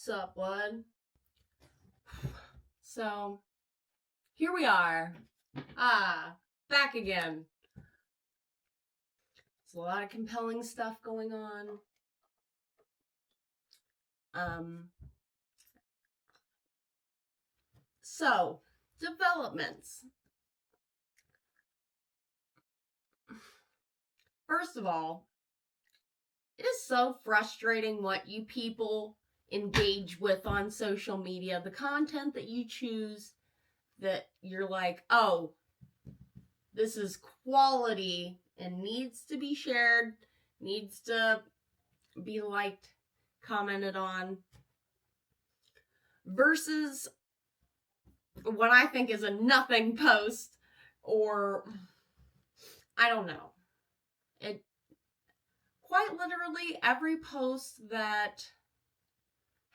Sup, bud? So, here we are. Back again. There's a lot of compelling stuff going on. So, developments. First of all, it is so frustrating what you people engage with on social media. The content that you choose that you're like, oh, this is quality and needs to be shared, needs to be liked, commented on, versus what I think is a nothing post, or I don't know. It quite literally every post that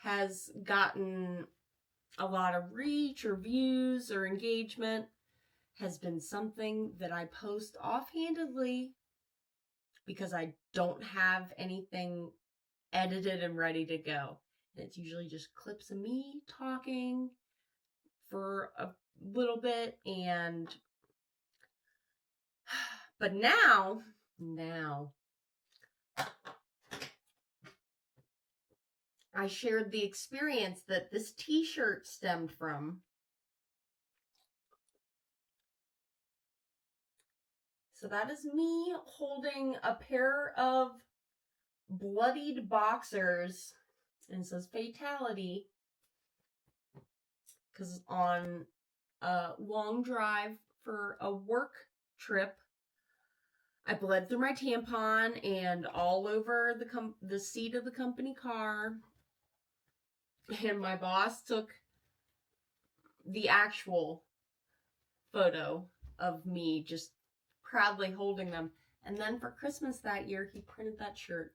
has gotten a lot of reach or views or engagement has been something that I post offhandedly because I don't have anything edited and ready to go. And it's usually just clips of me talking for a little bit, and but now I shared the experience that this t-shirt stemmed from. So that is me holding a pair of bloodied boxers, and it says fatality, because on a long drive for a work trip, I bled through my tampon and all over the seat of the company car, and my boss took the actual photo of me just proudly holding them. And then for Christmas that year, he printed that shirt.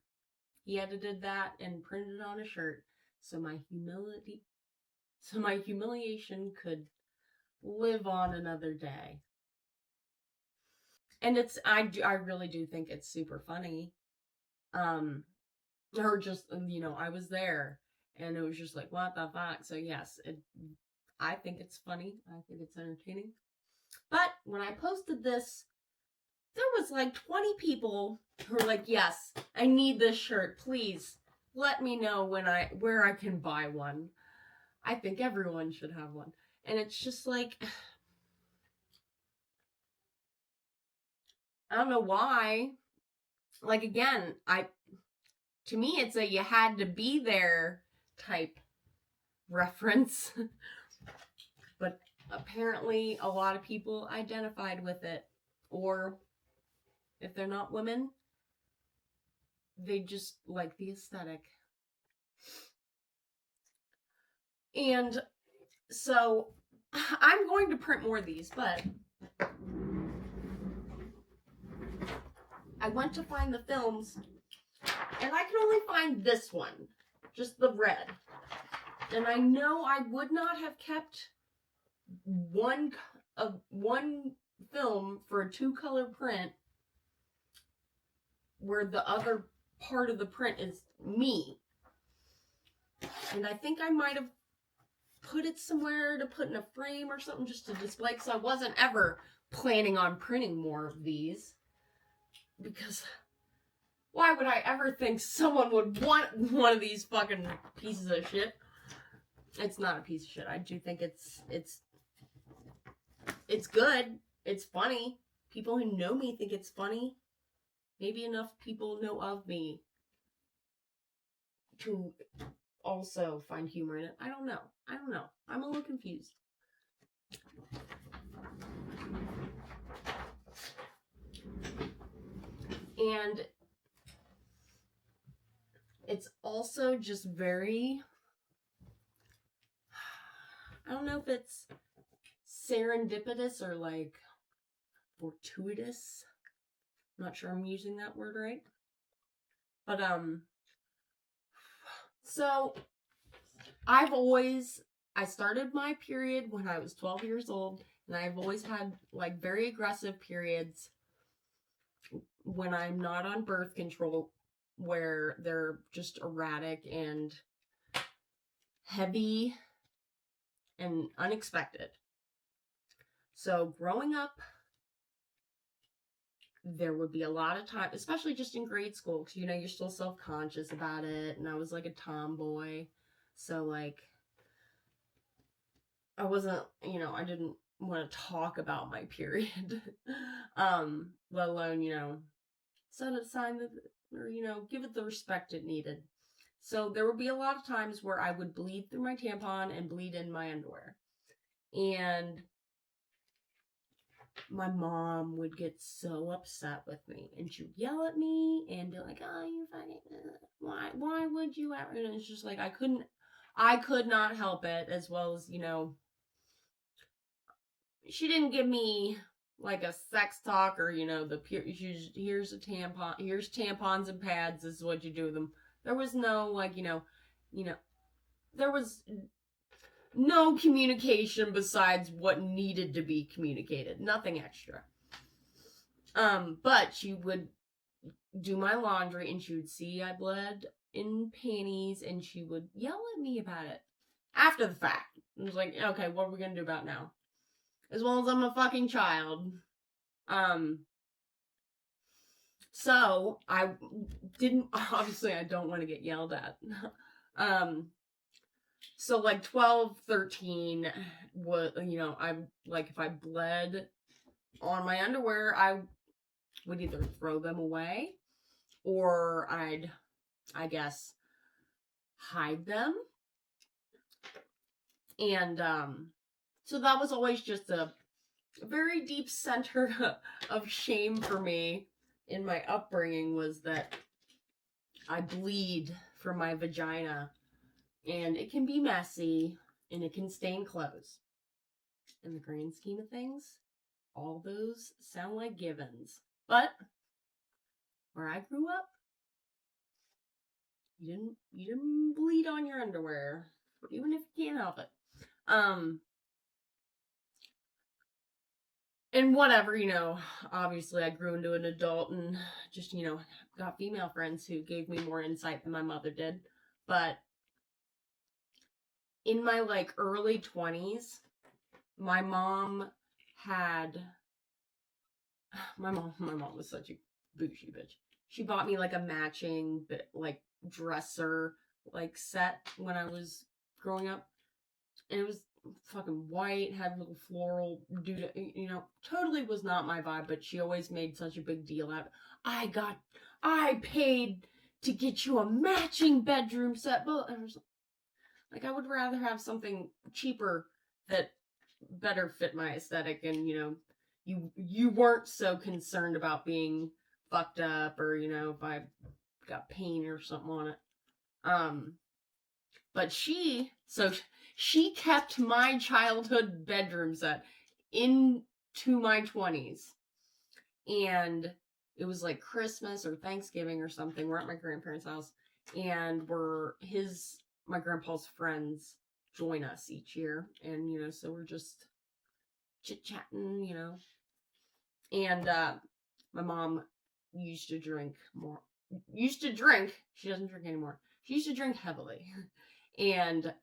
He edited that and printed it on a shirt, so my humiliation could live on another day. And I really do think it's super funny. Or just, I was there and it was just like, what the fuck? So yes, I think it's funny. I think it's entertaining. But when I posted this, there was like 20 people who were like, yes, I need this shirt. Please let me know where I can buy one. I think everyone should have one. And it's just like, I don't know why. Like, again, to me, it's a you had to be there type reference. But apparently a lot of people identified with it. Or if they're not women, they just like the aesthetic. And so I'm going to print more of these, but I went to find the films and I can only find this one, just the red. And I know I would not have kept one film for a 2-color print where the other part of the print is me. And I think I might have put it somewhere to put in a frame or something just to display, because I wasn't ever planning on printing more of these. Because why would I ever think someone would want one of these fucking pieces of shit? It's not a piece of shit. I do think it's good. It's funny. People who know me think it's funny. Maybe enough people know of me to also find humor in it. I don't know. I'm a little confused. And it's also just very, I don't know if it's serendipitous or like fortuitous. I'm not sure I'm using that word right. But so I started my period when I was 12 years old, and I've always had like very aggressive periods when I'm not on birth control, where they're just erratic and heavy and unexpected. So growing up, there would be a lot of time, especially just in grade school, because, you're still self-conscious about it, and I was, like, a tomboy, so, like, I wasn't, I didn't want to talk about my period, let alone, set aside, or, give it the respect it needed. So there would be a lot of times where I would bleed through my tampon and bleed in my underwear, and my mom would get so upset with me, and she would yell at me and be like, "Oh, you fucking, why would you ever?" And it's just like, I could not help it, as well as, she didn't give me like a sex talk or, here's a tampon, here's tampons and pads, this is what you do with them. There was no, like, there was no communication besides what needed to be communicated. Nothing extra. But she would do my laundry, and she would see I bled in panties, and she would yell at me about it after the fact. I was like, okay, what are we gonna do about now? As well as I'm a fucking child. So I didn't, obviously I don't want to get yelled at. So, like, 12, 13, I, like, if I bled on my underwear, I would either throw them away, or I'd, I guess, hide them. And, so that was always just a very deep center of shame for me in my upbringing, was that I bleed from my vagina. And it can be messy, and it can stain clothes. In the grand scheme of things, all those sound like givens. But where I grew up, you didn't bleed on your underwear, even if you can't help it. And whatever, obviously I grew into an adult and just, got female friends who gave me more insight than my mother did. But in my, like, early 20s, my mom was such a bougie bitch. She bought me, like, a matching, like, dresser, like, set when I was growing up. And it was fucking white, had a little floral dude, totally was not my vibe, but she always made such a big deal out of it. I paid to get you a matching bedroom set, but I was like, I would rather have something cheaper that better fit my aesthetic, and, you weren't so concerned about being fucked up, or, if I got paint or something on it. But she kept my childhood bedroom set into my 20s. And it was like Christmas or Thanksgiving or something. We're at my grandparents' house, and my grandpa's friends join us each year. And, so we're just chit-chatting, And my mom used to drink. She doesn't drink anymore. She used to drink heavily. And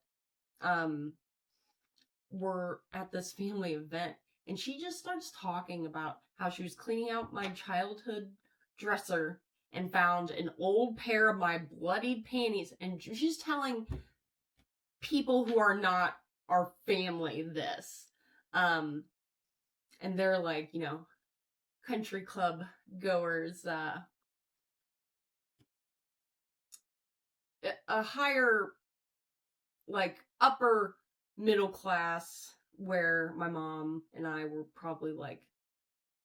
we're at this family event, and she just starts talking about how she was cleaning out my childhood dresser and found an old pair of my bloodied panties, and she's telling people who are not our family this. And they're like, country club goers, a higher, like, upper middle class, where my mom and I were probably, like,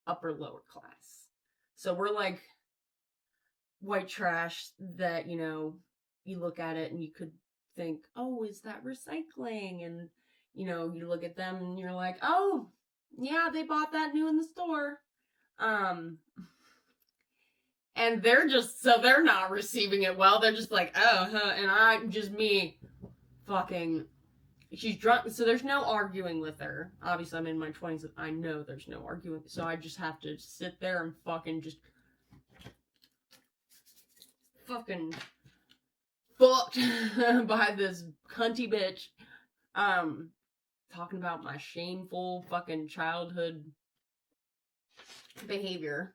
upper lower class. So we're like white trash that, you look at it and you could think, oh, is that recycling? And, you look at them and you're like, oh, yeah, they bought that new in the store. And they're not receiving it well. They're just like, oh, huh. And I'm just me fucking, she's drunk. So there's no arguing with her. Obviously, I'm in my 20s. I know there's no arguing. So I just have to sit there and fucking fucked by this cunty bitch. Talking about my shameful fucking childhood behavior.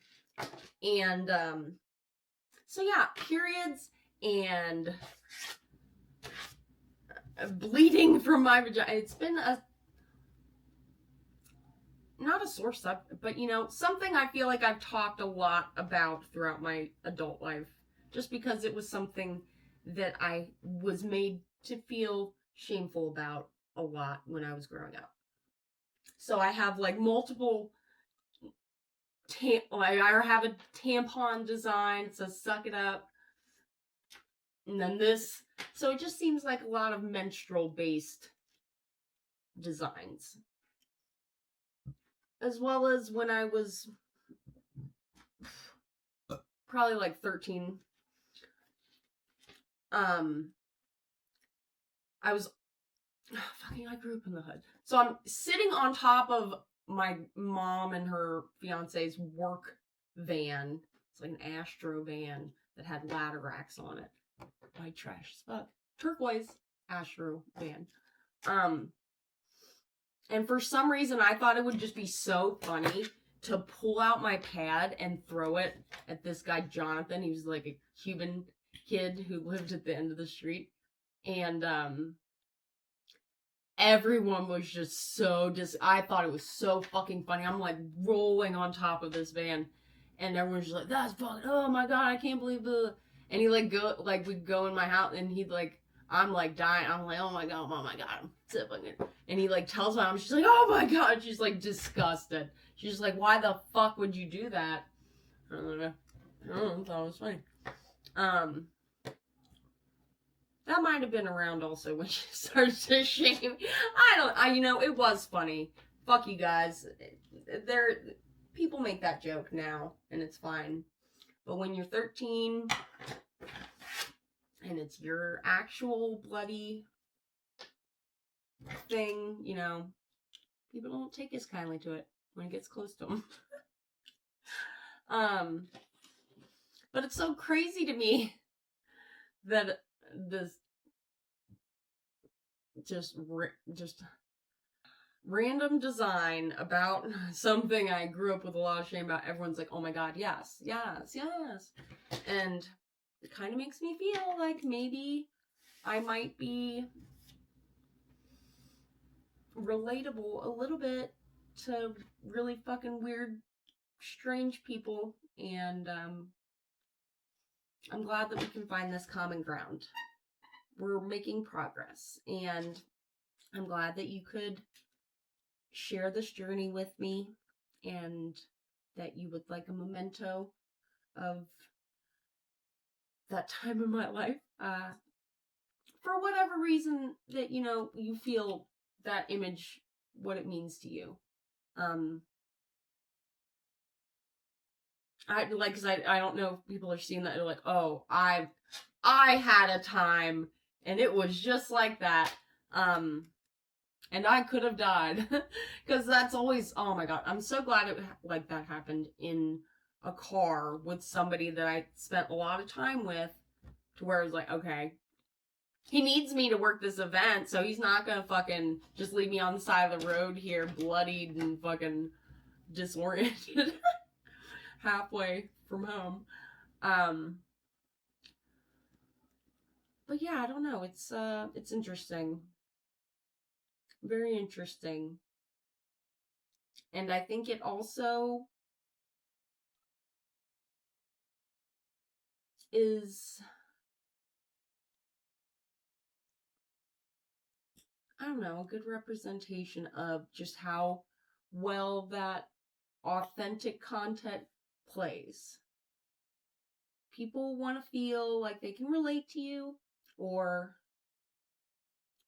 And, so yeah, periods and bleeding from my vagina. It's been not a sore subject, but something I feel like I've talked a lot about throughout my adult life, just because it was something that I was made to feel shameful about a lot when I was growing up. So I have like multiple I have a tampon design. It says "suck it up," and then this. So it just seems like a lot of menstrual based designs, as well as when I was probably like 13. I was I grew up in the hood. So I'm sitting on top of my mom and her fiance's work van. It's like an Astro van that had ladder racks on it. White trash as fuck. Turquoise Astro van. And for some reason I thought it would just be so funny to pull out my pad and throw it at this guy Jonathan. He was like a Cuban kid who lived at the end of the street. And everyone was just so I thought it was so fucking funny. I'm like rolling on top of this van, and everyone's just like, "That's fucking, oh my god, I can't believe the." And he we'd go in my house, and he'd like, I'm like dying. I'm like, "Oh my god, I'm so fucking." And he like tells my mom, she's like, "Oh my god," she's like disgusted. She's just like, "Why the fuck would you do that?" I don't know. I thought it was funny. That might have been around also when she started to shame. It was funny. Fuck you guys. People make that joke now, and it's fine. But when you're 13, and it's your actual bloody thing, people don't take as kindly to it when it gets close to them. But it's so crazy to me that this just random design about something I grew up with a lot of shame about. Everyone's like, "Oh my god, yes." And it kind of makes me feel like maybe I might be relatable a little bit to really fucking weird, strange people. And I'm glad that we can find this common ground. We're making progress, and I'm glad that you could share this journey with me, and that you would like a memento of that time in my life. For whatever reason that, you feel that image, what it means to you. I don't know if people are seeing that. They're like, "Oh, I had a time and it was just like that. And I could have died." Because that's always, oh my god, I'm so glad that happened in a car with somebody that I spent a lot of time with, to where it was like, okay, he needs me to work this event, so he's not gonna fucking just leave me on the side of the road here, bloodied and fucking disoriented halfway from home. But yeah, I don't know. It's interesting. Very interesting. And I think it also is, I don't know, a good representation of just how well that authentic content plays. People want to feel like they can relate to you, or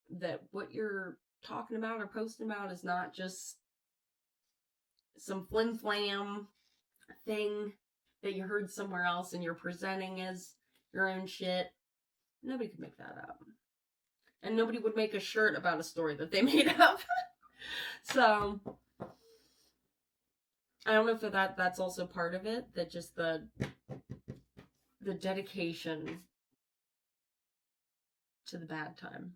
that what you're talking about or posting about is not just some flim flam thing that you heard somewhere else and you're presenting as your own shit. Nobody could make that up. And nobody would make a shirt about a story that they made up. So I don't know if that's also part of it, that just the dedication to the bad time.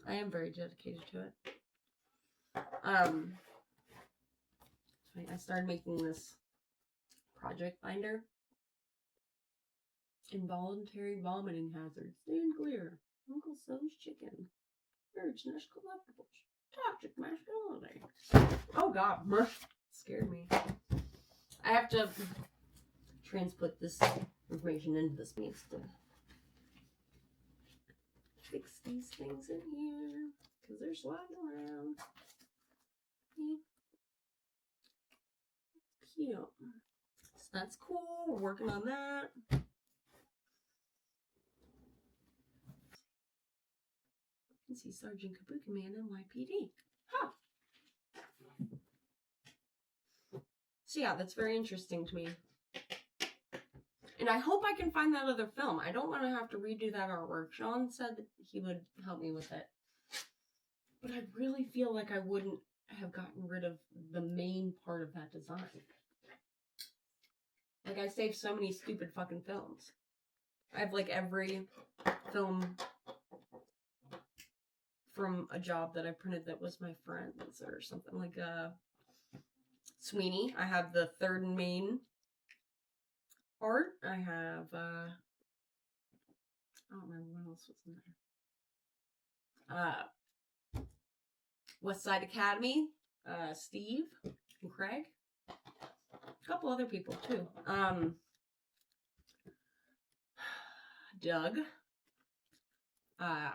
I am very dedicated to it. I started making this project binder. Involuntary vomiting hazard. Stand clear. Uncle So's chicken. Bird's nest collectibles. Toxic masculinity. Oh god, scared me. I have to transput this information into this piece to fix these things in here because they're sliding around. Cute. So that's cool. We're working on that. You can see Sergeant Kabuki Man NYPD. Huh. So yeah, that's very interesting to me. And I hope I can find that other film. I don't want to have to redo that artwork. Sean said that he would help me with it. But I really feel like I wouldn't have gotten rid of the main part of that design. Like, I saved so many stupid fucking films. I have, like, every film from a job that I printed that was my friend's or something. Like, Sweeney. I have the third and main art. I have, I don't remember what else was in there. West Side Academy, Steve and Craig. A couple other people too. Doug. I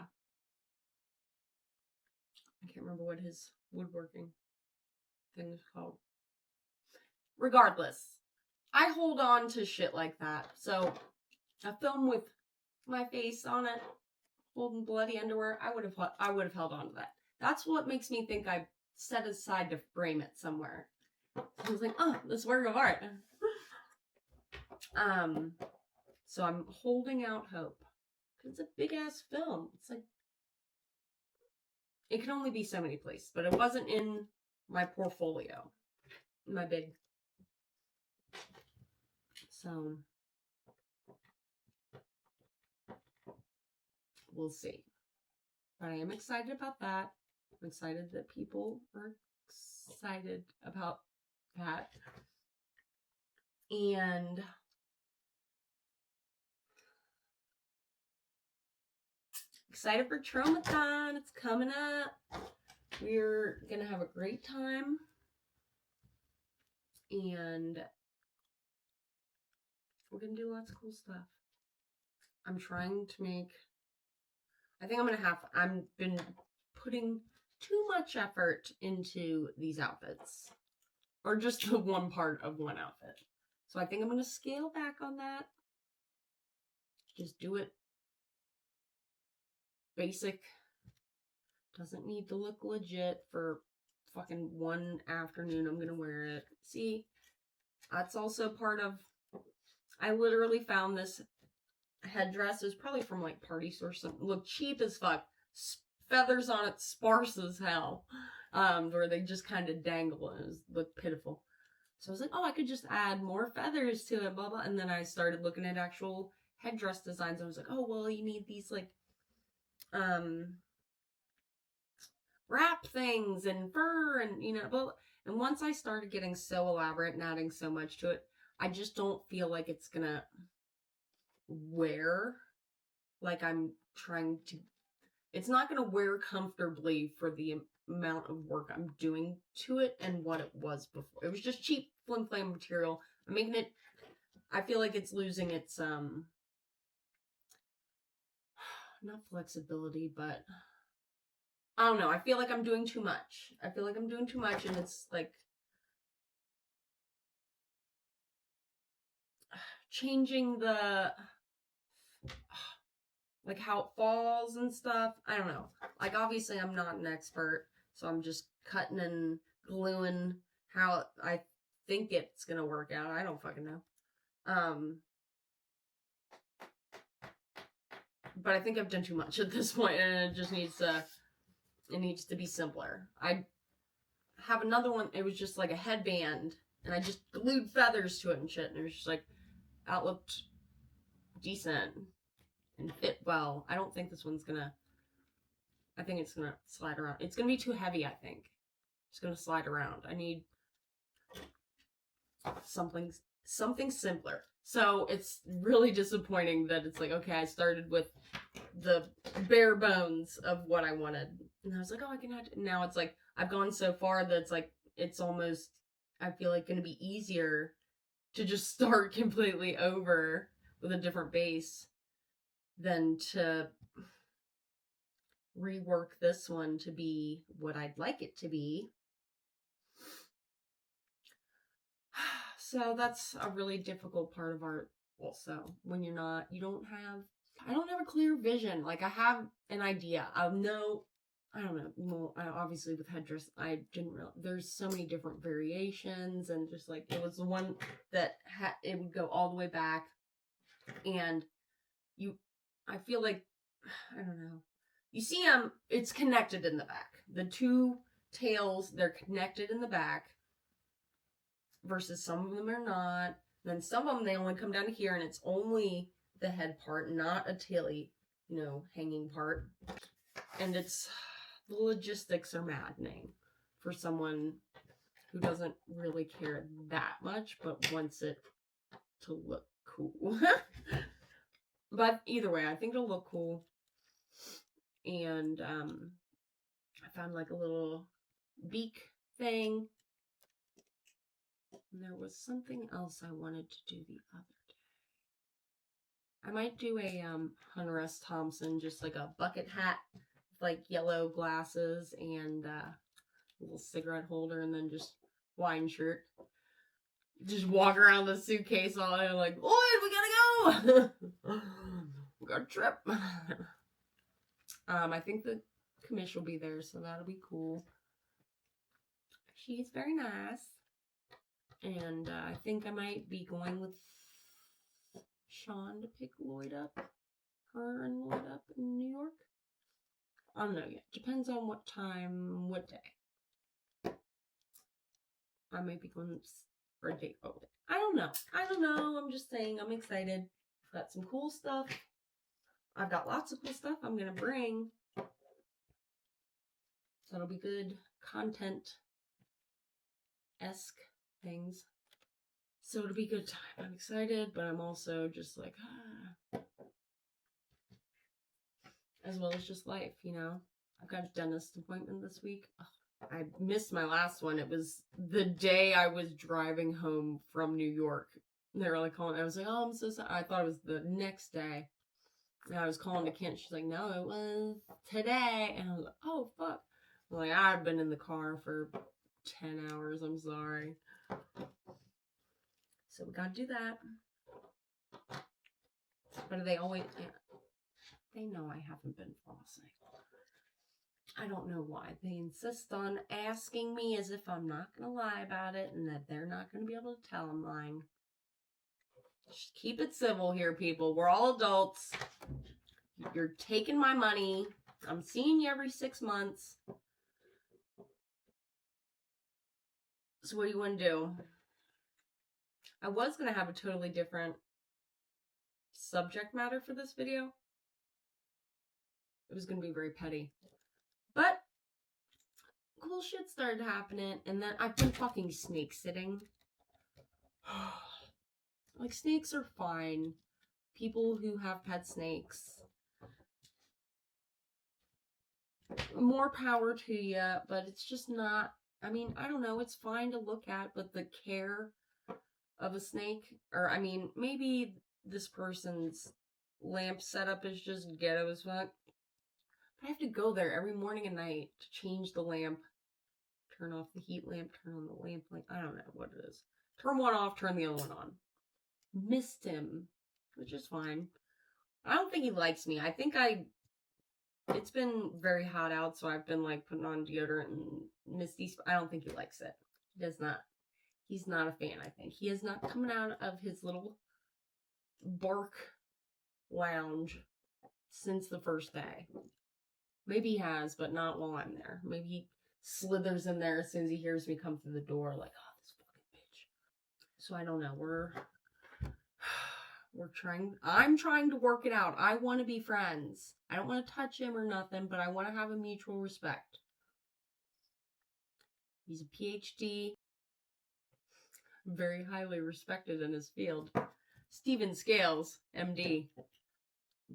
can't remember what his woodworking thing is called. Regardless, I hold on to shit like that. So, a film with my face on it, holding bloody underwear, I would have held on to that. That's what makes me think I set aside to frame it somewhere. I was like, oh, this work of art. So I'm holding out hope. It's a big ass film. It's like, it can only be so many places, but it wasn't in my portfolio. My big. So, we'll see. But I am excited about that. I'm excited that people are excited about that. And excited for Traumathon. It's coming up. We're gonna have a great time. And we're gonna do lots of cool stuff. I'm trying to make, I've been putting too much effort into these outfits. Or just the one part of one outfit. So I think I'm going to scale back on that. Just do it basic. Doesn't need to look legit for fucking one afternoon. I'm going to wear it. See, that's also part of, I literally found this headdress. It was probably from like Party Store or something. Looked cheap as fuck. Feathers on it, sparse as hell. Where they just kind of dangle and it looked pitiful. So I was like, oh, I could just add more feathers to it, blah, blah. And then I started looking at actual headdress designs. I was like, oh, well, you need these, like, wrap things and fur and, you know, blah, blah. And once I started getting so elaborate and adding so much to it, I just don't feel like it's gonna wear like I'm trying to. It's not gonna wear comfortably for the amount of work I'm doing to it and what it was before. It was just cheap flim flam material. I'm making it, I feel like it's losing its not flexibility, but I don't know. I feel like I'm doing too much. And it's like changing the like how it falls and stuff. I don't know. Like, obviously I'm not an expert, so I'm just cutting and gluing how I think it's gonna work out. I don't fucking know. But I think I've done too much at this point, and it just needs to, be simpler. I have another one. It was just like a headband, and I just glued feathers to it and shit, and it was just like, that looked decent. and fit well. I don't think this one's gonna, I think it's gonna slide around. It's gonna be too heavy, I think. It's gonna slide around. I need something simpler. So it's really disappointing that it's like, okay, I started with the bare bones of what I wanted. And I was like, oh, I can add. Now it's like, I've gone so far that it's like, it's almost, I feel like going to be easier to just start completely over with a different base than to rework this one to be what I'd like it to be. So that's a really difficult part of art also, when I don't have a clear vision. Like, I have an idea. I don't know. Well, obviously with headdress, I didn't realize there's so many different variations, and just like, it was the one that it would go all the way back, and I feel like, I don't know. You see, it's connected in the back. The two tails, they're connected in the back, versus some of them are not. Then some of them, they only come down to here, and it's only the head part, not a taily, hanging part. And the logistics are maddening for someone who doesn't really care that much, but wants it to look cool. But either way, I think it'll look cool. And I found like a little beak thing. And there was something else I wanted to do the other day. I might do a Hunter S. Thompson, just like a bucket hat with like yellow glasses and a little cigarette holder, and then just wine shirt. Just walk around the suitcase all day like, Lloyd, we gotta go! We got a trip. I think the commish will be there, so that'll be cool. She's very nice. And I think I might be going with Sean to pick Lloyd up. Her and Lloyd up in New York. I don't know yet. Depends on what time, what day. I might be going for a date. Oh, I don't know. I'm just saying, I'm excited. Got some cool stuff. I've got lots of cool stuff I'm going to bring. So it'll be good content-esque things. So it'll be a good time. I'm excited, but I'm also just like, as well as just life, I've got a dentist appointment this week. I missed my last one. It was the day I was driving home from New York. They were like calling. I was like, oh, I'm so sorry. I thought it was the next day. And I was calling to Kent. She's like, no, it was today. And I was like, oh, fuck. I'm like, I've been in the car for 10 hours. I'm sorry. So we gotta do that. But they always, they know I haven't been flossing. I don't know why. They insist on asking me as if I'm not going to lie about it, and that they're not going to be able to tell I'm lying. Just keep it civil here, people. We're all adults. You're taking my money. I'm seeing you every 6 months. So what do you want to do? I was going to have a totally different subject matter for this video. It was going to be very petty. But cool shit started happening, and then I've been fucking snake sitting. Like, snakes are fine. People who have pet snakes, more power to you, but it's just not, I mean, I don't know, it's fine to look at, but the care of a snake, or, I mean, maybe this person's lamp setup is just ghetto as fuck. I have to go there every morning and night to change the lamp, turn off the heat lamp, turn on the lamp light. I don't know what it is. Turn one off, turn the other one on. Missed him, which is fine. I don't think he likes me. I think it's been very hot out, so I've been like putting on deodorant and misty. I don't think he likes it. He does not. He's not a fan, I think. He is not coming out of his little bark lounge since the first day. Maybe he has, but not while I'm there. Maybe he slithers in there as soon as he hears me come through the door, like, oh, this fucking bitch. So I don't know. I'm trying to work it out. I want to be friends. I don't want to touch him or nothing, but I want to have a mutual respect. He's a PhD, very highly respected in his field. Stephen Scales, MD.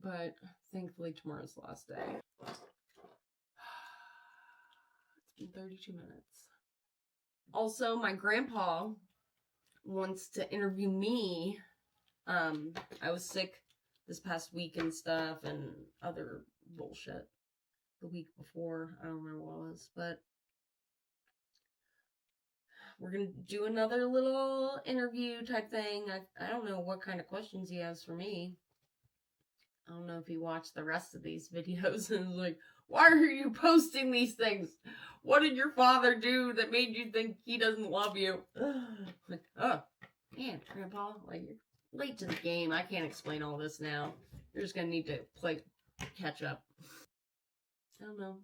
But thankfully tomorrow's the last day. It's been 32 minutes. Also, my grandpa wants to interview me. I was sick this past week and stuff and other bullshit the week before. I don't remember what it was, but we're gonna do another little interview type thing. I don't know what kind of questions he has for me. I don't know if he watched the rest of these videos and was like, why are you posting these things? What did your father do that made you think he doesn't love you? Like, oh, man, Grandpa, like, you're late to the game. I can't explain all this now. You're just gonna need to play catch up. I don't know.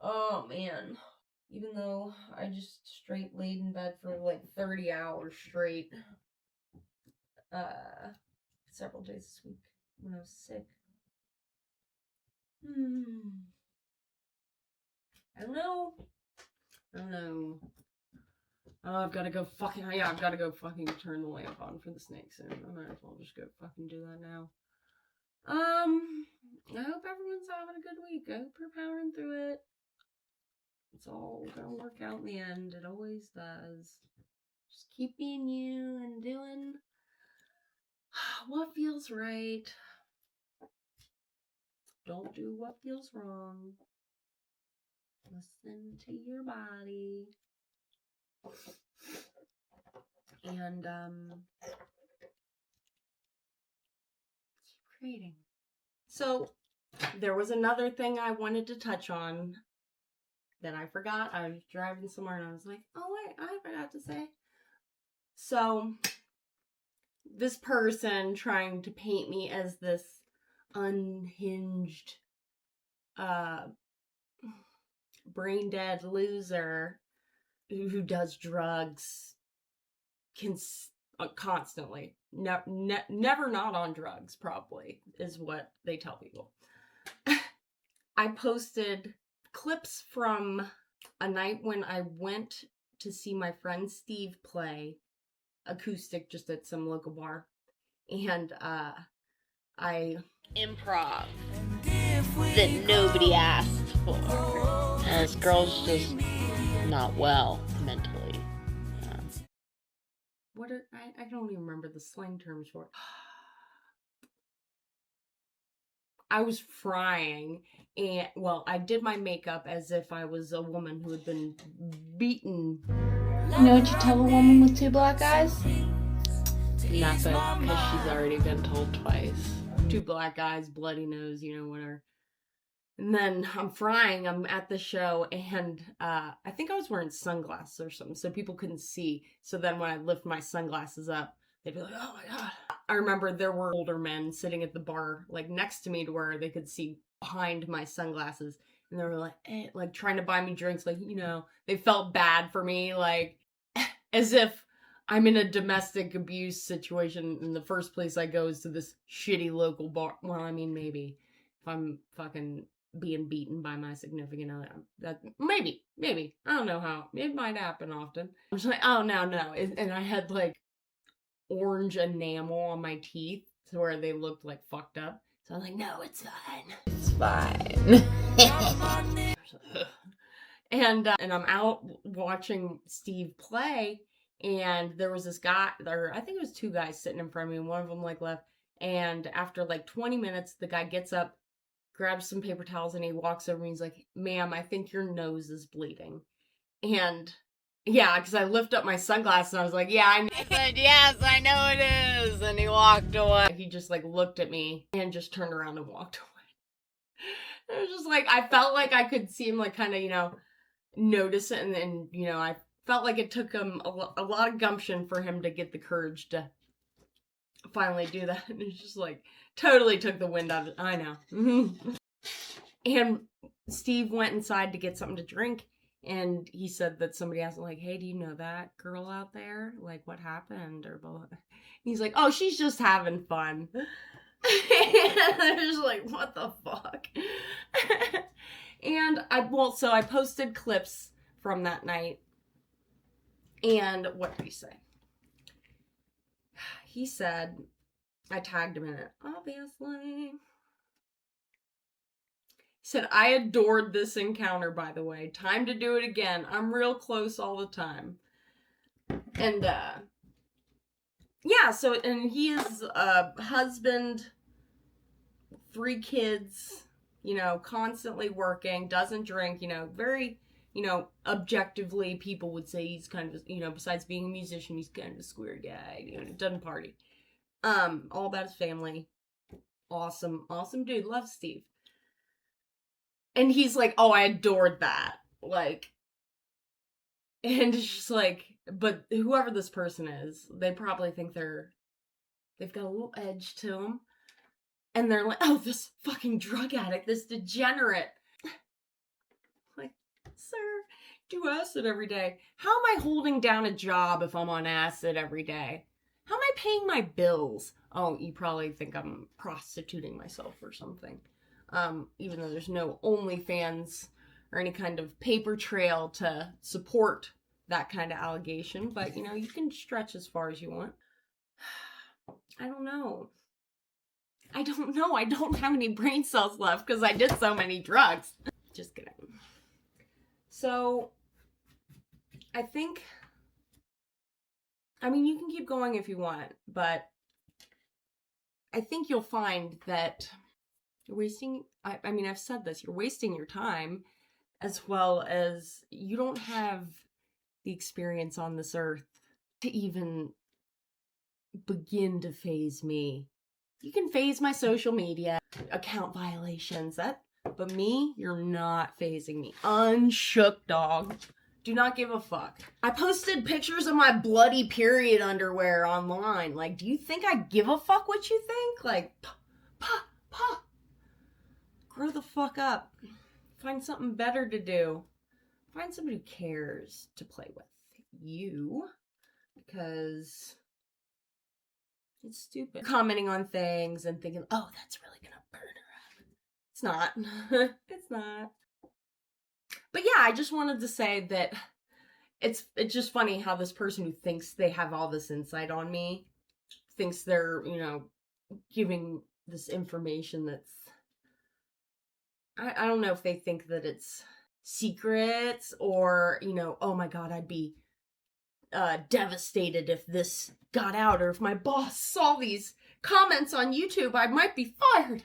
Oh, man. Even though I just straight laid in bed for like 30 hours straight. Several days this week when I was sick. I don't know. Oh, I've got to go fucking turn the lamp on for the snake soon. I might as well just go fucking do that now. I hope everyone's having a good week. I hope you're powering through it. It's all gonna work out in the end. It always does. Just keep being you and doing what feels right. Don't do what feels wrong. Listen to your body. And keep creating. So there was another thing I wanted to touch on that I forgot. I was driving somewhere and I was like, oh wait, I forgot to say. So this person trying to paint me as this unhinged, brain dead loser who does drugs constantly. Never not on drugs, probably, is what they tell people. I posted clips from a night when I went to see my friend Steve play acoustic just at some local bar. And I improv that nobody asked for. And this girl's just not well mentally. I don't even remember the slang terms for it. I was frying, and well, I did my makeup as if I was a woman who had been beaten. You know what you tell a woman with two black eyes? Nothing, because she's already been told twice. Two black eyes, bloody nose, whatever. And then I'm frying, I'm at the show, and I think I was wearing sunglasses or something, so people couldn't see. So then when I lift my sunglasses up, they'd be like, oh my god. I remember there were older men sitting at the bar, like, next to me to where they could see behind my sunglasses. And they were like, trying to buy me drinks, like, they felt bad for me, like, as if I'm in a domestic abuse situation and the first place I go is to this shitty local bar. Well, I mean, maybe. If I'm fucking being beaten by my significant other, that maybe, I don't know how, it might happen often. I'm just like, oh, no, and I had, like, orange enamel on my teeth to where they looked, like, fucked up. So I was like, no, it's fine. It's fine. And I'm out watching Steve play, and there was this guy, or I think it was two guys sitting in front of me, and one of them, like, left. And after, like, 20 minutes, the guy gets up, grabs some paper towels, and he walks over and he's like, ma'am, I think your nose is bleeding. And yeah, because I lift up my sunglasses and I was like, yeah, I said, yes, I know it is. And he walked away. He just, like, looked at me and just turned around and walked away. It was just like, I felt like I could see him, like, kind of, notice it. And then, I felt like it took him a lot of gumption for him to get the courage to finally do that. And it's just like, totally took the wind out of it. I know. And Steve went inside to get something to drink, And he said that somebody asked him, like, hey, do you know that girl out there? Like, what happened? Or blah, blah. And he's like, oh, she's just having fun. And they're just like, what the fuck? And I posted clips from that night. And what did he say? He said, I tagged him in it, obviously. He said, I adored this encounter, by the way. Time to do it again. I'm real close all the time. And, yeah, so, and he is a husband, 3 kids, you know, constantly working, doesn't drink, you know, very, you know, objectively, people would say he's kind of, you know, besides being a musician, he's kind of a square guy, you know, doesn't party. All about his family. Awesome dude. Love Steve. And he's like, oh, I adored that. Like, and it's just like, but whoever this person is, they probably think they've got a little edge to them. And they're like, oh, this fucking drug addict, this degenerate. Like, sir, do acid every day. How am I holding down a job if I'm on acid every day? How am I paying my bills? Oh, you probably think I'm prostituting myself or something. Even though there's no OnlyFans or any kind of paper trail to support that kind of allegation. But, you know, you can stretch as far as you want. I don't know. I don't have any brain cells left because I did so many drugs. Just kidding. So, I think... I mean, you can keep going if you want, but I think you'll find that you're wasting, I mean, I've said this, you're wasting your time, as well as you don't have the experience on this earth to even begin to faze me. You can faze my social media account violations, but me, you're not phasing me. Unshook, dog. Do not give a fuck. I posted pictures of my bloody period underwear online. Like, do you think I give a fuck what you think? Like, grow the fuck up. Find something better to do. Find somebody who cares to play with you. Because it's stupid. Commenting on things and thinking, oh, that's really gonna burn her up. It's not. It's not. But yeah, I just wanted to say that it's just funny how this person who thinks they have all this insight on me thinks they're, you know, giving this information that's... I don't know if they think that it's secrets or, you know, oh my god, I'd be devastated if this got out, or if my boss saw these comments on YouTube, I might be fired.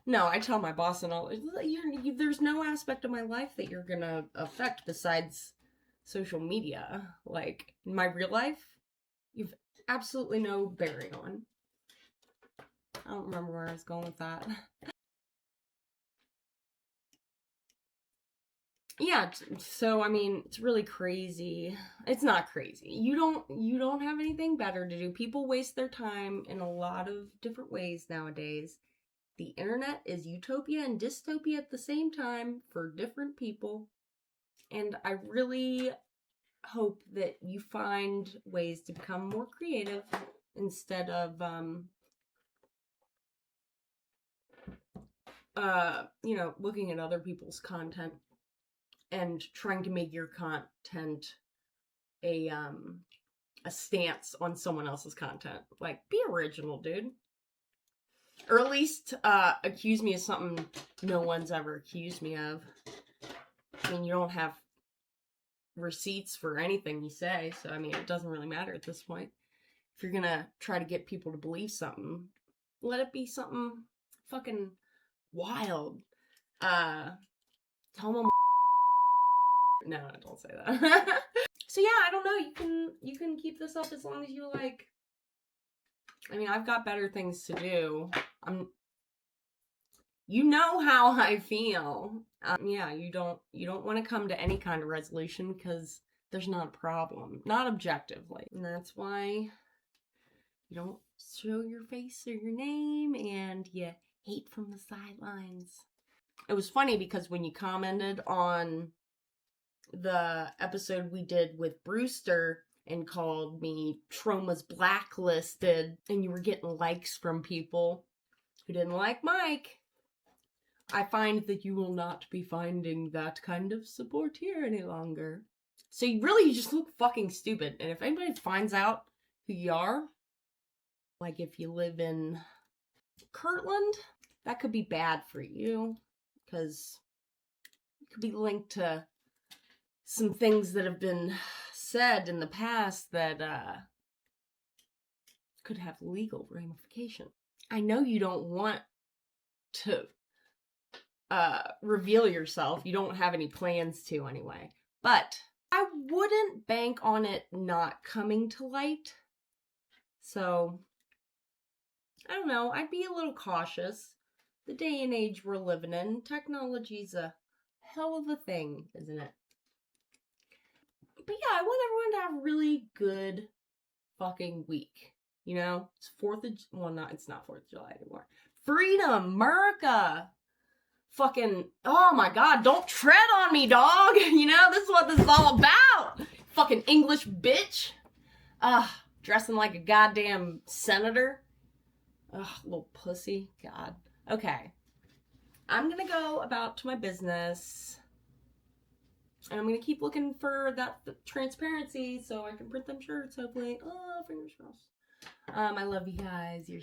No, I tell my boss and all, there's no aspect of my life that you're gonna affect besides social media. Like, in my real life, you've absolutely no bearing on. I don't remember where I was going with that. Yeah, so, I mean, it's really crazy. It's not crazy. You don't have anything better to do. People waste their time in a lot of different ways nowadays. The internet is utopia and dystopia at the same time for different people. And I really hope that you find ways to become more creative instead of, you know, looking at other people's content and trying to make your content a stance on someone else's content. Like, be original, dude. Or at least, accuse me of something no one's ever accused me of. I mean, you don't have receipts for anything you say, so, I mean, it doesn't really matter at this point. If you're gonna try to get people to believe something, let it be something fucking wild. Tell them No, don't say that. So yeah, I don't know, you can keep this up as long as you like. I mean, I've got better things to do. You know how I feel. Yeah, you don't want to come to any kind of resolution because there's not a problem. Not objectively. And that's why you don't show your face or your name and you hate from the sidelines. It was funny because when you commented on the episode we did with Brewster and called me Trauma's Blacklisted, and you were getting likes from people who didn't like Mike. I find that you will not be finding that kind of support here any longer. So you just look fucking stupid. And if anybody finds out who you are, like if you live in Kirtland, that could be bad for you. Because it could be linked to some things that have been said in the past that could have legal ramifications. I know you don't want to reveal yourself. You don't have any plans to anyway. But I wouldn't bank on it not coming to light. So, I don't know. I'd be a little cautious. The day and age we're living in, technology's a hell of a thing, isn't it? But yeah, I want everyone to have a really good fucking week. You know? It's it's not 4th of July anymore. Freedom! America! Fucking, oh my god, don't tread on me, dog! You know, this is what this is all about! Fucking English bitch! Dressing like a goddamn senator. Little pussy. God. Okay. I'm gonna go about to my business. And I'm gonna keep looking for that transparency so I can print them shirts, hopefully. Oh, fingers crossed. I love you guys. You're